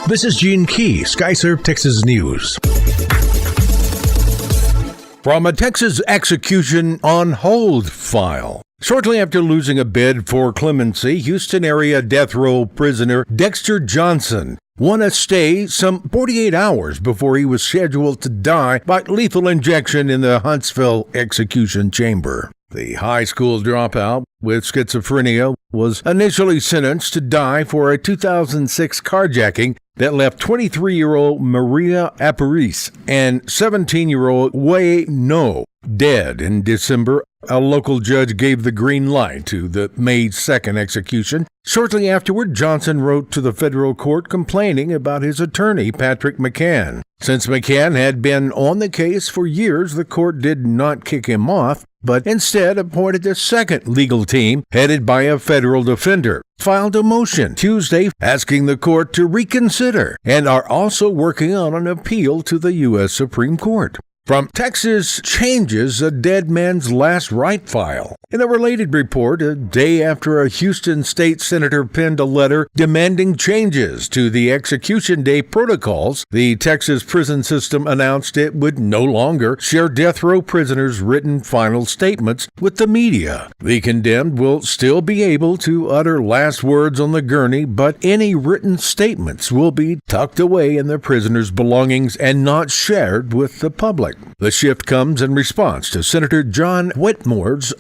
This is Gene Key, Skyserve, Texas News. From a Texas execution on hold file. Shortly after losing a bid for clemency, Houston area death row prisoner Dexter Johnson won a stay some 48 hours before he was scheduled to die by lethal injection in the Huntsville execution chamber. The high school dropout with schizophrenia was initially sentenced to die for a 2006 carjacking that left 23-year-old Maria Aparice and 17-year-old Wei No dead in December. A local judge gave the green light to the May 2nd execution. Shortly afterward, Johnson wrote to the federal court complaining about his attorney, Patrick McCann. Since McCann had been on the case for years, the court did not kick him off, but instead appointed a second legal team headed by a federal defender, filed a motion Tuesday asking the court to reconsider, and are also working on an appeal to the U.S. Supreme Court. From Texas, Changges, a dead man's last right file. In a related report, a day after a Houston state senator penned a letter demanding changes to the execution day protocols, the Texas prison system announced it would no longer share death row prisoners' written final statements with the media. The condemned will still be able to utter last words on the gurney, but any written statements will be tucked away in the prisoner's belongings and not shared with the public. The shift comes in response to Senator John Whitmore's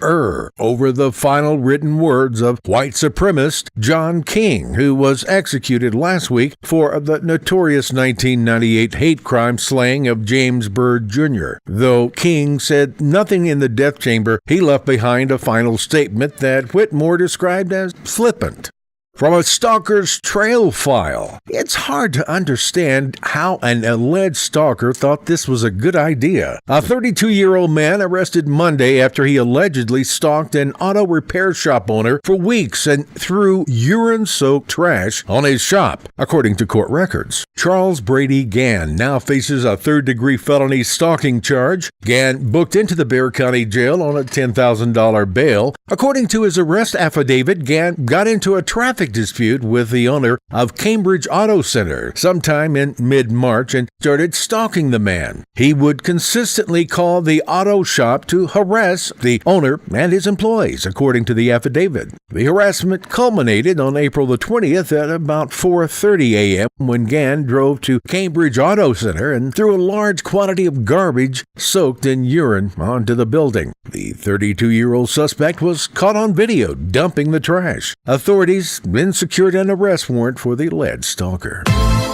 over the final written words of white supremacist John King, who was executed last week for the notorious 1998 hate crime slaying of James Byrd Jr. Though King said nothing in the death chamber, he left behind a final statement that Whitmore described as flippant. From a Stalker's trail file. It's hard to understand how an alleged stalker thought this was a good idea. A 32-year-old man arrested Monday after he allegedly stalked an auto repair shop owner for weeks and threw urine-soaked trash on his shop, according to court records. Charles Brady Gann now faces a third-degree felony stalking charge. Gann booked into the Bexar County Jail on a $10,000 bail. According to his arrest affidavit, Gann got into a traffic dispute with the owner of Cambridge Auto Center sometime in mid-March and started stalking the man. He would consistently call the auto shop to harass the owner and his employees, according to the affidavit. The harassment culminated on April the 20th at about 4:30 a.m. when Gann drove to Cambridge Auto Center and threw a large quantity of garbage soaked in urine onto the building. The 32-year-old suspect was caught on video dumping the trash. Authorities then secured an arrest warrant for the alleged stalker.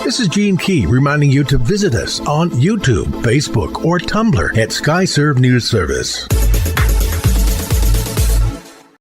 This is Gene Key reminding you to visit us on YouTube, Facebook, or Tumblr at Skyserve News Service.